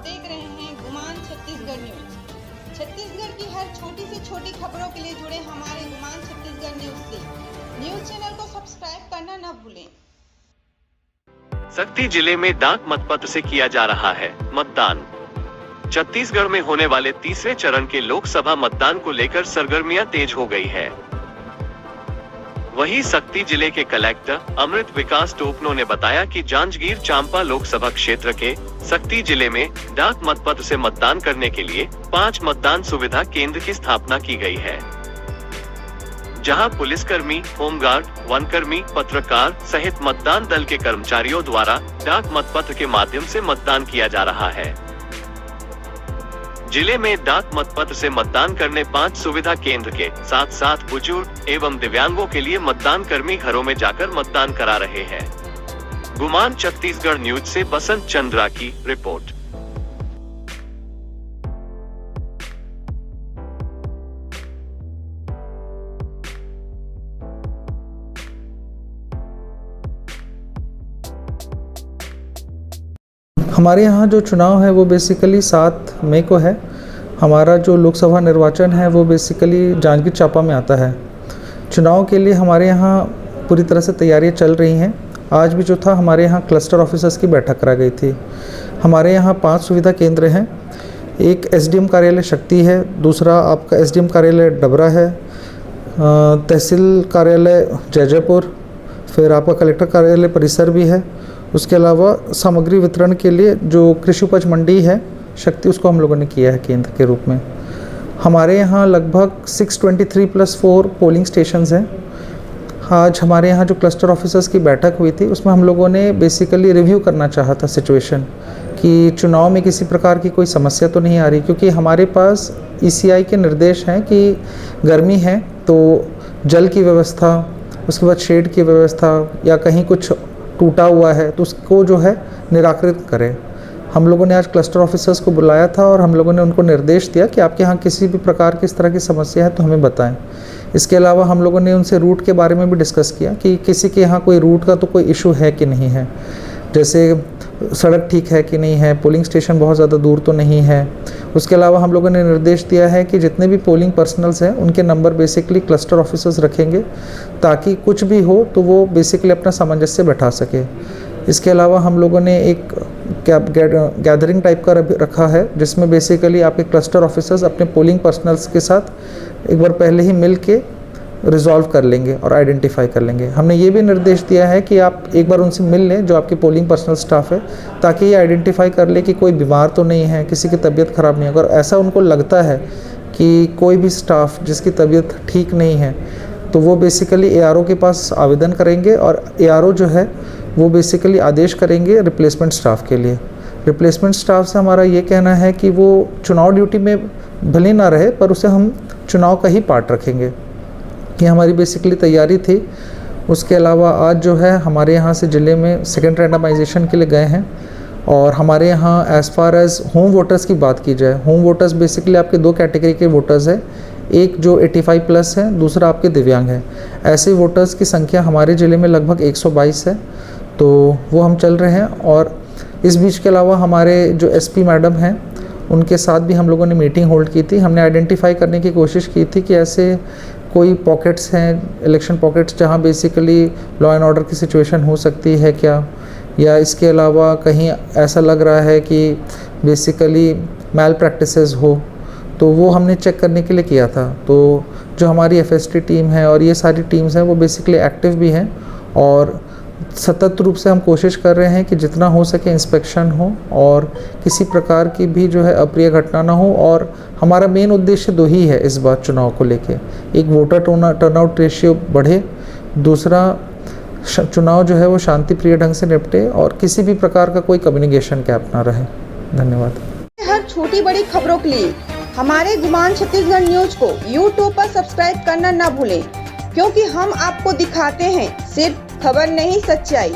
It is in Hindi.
देख रहे हैं गुमान छत्तीसगढ़ न्यूज। छत्तीसगढ़ की हर छोटी से छोटी खबरों के लिए जुड़े हमारे गुमान छत्तीसगढ़ न्यूज से। न्यूज चैनल को सब्सक्राइब करना न भूलें। सक्ती जिले में डाक मतपत्र से किया जा रहा है मतदान। छत्तीसगढ़ में होने वाले तीसरे चरण के लोकसभा मतदान को लेकर सरगर्मियां तेज हो गई है। वहीं सक्ती जिले के कलेक्टर अमृत विकास टोपनो ने बताया कि जांजगीर चांपा लोकसभा क्षेत्र के सक्ती जिले में डाक मतपत्र से मतदान करने के लिए 5 मतदान सुविधा केंद्र की स्थापना की गई है, जहां पुलिसकर्मी, होमगार्ड, वनकर्मी, पत्रकार सहित मतदान दल के कर्मचारियों द्वारा डाक मतपत्र के माध्यम से मतदान किया जा रहा है। जिले में डाक मतपत्र से मतदान करने 5 सुविधा केंद्र के साथ साथ बुजुर्ग एवं दिव्यांगों के लिए मतदान कर्मी घरों में जाकर मतदान करा रहे हैं। गुमान छत्तीसगढ़ न्यूज से बसंत चंद्रा की रिपोर्ट। हमारे यहाँ जो चुनाव है वो बेसिकली 7 मई को है। हमारा जो लोकसभा निर्वाचन है वो बेसिकली जांजगीर चांपा में आता है। चुनाव के लिए हमारे यहाँ पूरी तरह से तैयारियाँ चल रही हैं। आज भी जो था हमारे यहाँ क्लस्टर ऑफिसर्स की बैठक करा गई थी। हमारे यहाँ 5 सुविधा केंद्र हैं। एक एसडीएम कार्यालय शक्ति है, दूसरा आपका एसडीएम कार्यालय डबरा है, तहसील कार्यालय जयजयपुर, फिर आपका कलेक्टर कार्यालय परिसर भी है। उसके अलावा सामग्री वितरण के लिए जो कृषि उपज मंडी है शक्ति, उसको हम लोगों ने किया है केंद्र के रूप में। हमारे यहाँ लगभग 623+4 पोलिंग स्टेशंस हैं। आज हमारे यहाँ जो क्लस्टर ऑफिसर्स की बैठक हुई थी उसमें हम लोगों ने बेसिकली रिव्यू करना चाहा था सिचुएशन कि चुनाव में किसी प्रकार की कोई समस्या तो नहीं आ रही, क्योंकि हमारे पास ईसीआई के निर्देश हैं कि गर्मी है तो जल की व्यवस्था, उसके बाद शेड की व्यवस्था या कहीं कुछ टूटा हुआ है तो उसको जो है निराकृत करें। हम लोगों ने आज क्लस्टर ऑफिसर्स को बुलाया था और हम लोगों ने उनको निर्देश दिया कि आपके यहाँ किसी भी प्रकार की इस तरह की समस्या है तो हमें बताएं। इसके अलावा हम लोगों ने उनसे रूट के बारे में भी डिस्कस किया कि किसी के यहाँ कोई रूट का तो कोई इशू है कि नहीं है, जैसे सड़क ठीक है कि नहीं है, पोलिंग स्टेशन बहुत ज़्यादा दूर तो नहीं है। उसके अलावा हम लोगों ने निर्देश दिया है कि जितने भी पोलिंग पर्सनल्स हैं उनके नंबर बेसिकली क्लस्टर ऑफिसर्स रखेंगे ताकि कुछ भी हो तो वो बेसिकली अपना सामंजस्य बैठा सके। इसके अलावा हम लोगों ने एक गैदरिंग टाइप का रखा है जिसमें बेसिकली आपके क्लस्टर ऑफिसर्स अपने पोलिंग पर्सनल्स के साथ एक बार पहले ही मिल के रिजॉल्व कर लेंगे और आइडेंटिफाई कर लेंगे। हमने ये भी निर्देश दिया है कि आप एक बार उनसे मिल लें जो आपकी पोलिंग पर्सनल स्टाफ है, ताकि ये आइडेंटिफाई कर ले कि कोई बीमार तो नहीं है, किसी की तबीयत ख़राब नहीं है। अगर ऐसा उनको लगता है कि कोई भी स्टाफ जिसकी तबीयत ठीक नहीं है तो वो बेसिकली एआरओ के पास आवेदन करेंगे और एआरओ जो है वो बेसिकली आदेश करेंगे रिप्लेसमेंट स्टाफ के लिए। रिप्लेसमेंट स्टाफ से हमारा ये कहना है कि वो चुनाव ड्यूटी में भले ना रहे पर उसे हम चुनाव का ही पार्ट रखेंगे। ये हमारी बेसिकली तैयारी थी। उसके अलावा आज जो है हमारे यहाँ से ज़िले में सेकेंड रैंडमाइजेशन के लिए गए हैं और हमारे यहाँ as far as home voters की बात की जाए, होम वोटर्स बेसिकली आपके 2 कैटेगरी के वोटर्स हैं, एक जो 85+ है, दूसरा आपके दिव्यांग है। ऐसे वोटर्स की संख्या हमारे ज़िले में लगभग 122 है, तो वो हम चल रहे हैं। और इस बीच के अलावा हमारे जो एसपी मैडम हैं उनके साथ भी हम लोगों ने मीटिंग होल्ड की थी। हमने आइडेंटिफाई करने की कोशिश की थी कि ऐसे कोई पॉकेट्स हैं, इलेक्शन पॉकेट्स, जहां बेसिकली लॉ एंड ऑर्डर की सिचुएशन हो सकती है क्या, या इसके अलावा कहीं ऐसा लग रहा है कि बेसिकली मैल प्रैक्टिसेस हो, तो वो हमने चेक करने के लिए किया था। तो जो हमारी एफएसटी टीम है और ये सारी टीम्स हैं वो बेसिकली एक्टिव भी हैं और सतत रूप से हम कोशिश कर रहे हैं कि जितना हो सके इंस्पेक्शन हो और किसी प्रकार की भी जो है अप्रिय घटना ना हो। और हमारा मेन उद्देश्य 2 ही है इस बार चुनाव को लेके, एक वोटर टर्नआउट रेशियो बढ़े, दूसरा चुनाव जो है वो शांति प्रिय ढंग से निपटे और किसी भी प्रकार का कोई कम्युनिकेशन गैप ना रहे। धन्यवाद। हर छोटी बड़ी खबरों के लिए हमारे गुमान छत्तीसगढ़ न्यूज को यूट्यूब पर सब्सक्राइब करना न भूलें, क्योंकि हम आपको दिखाते हैं सिर्फ खबर नहीं, सच्चाई।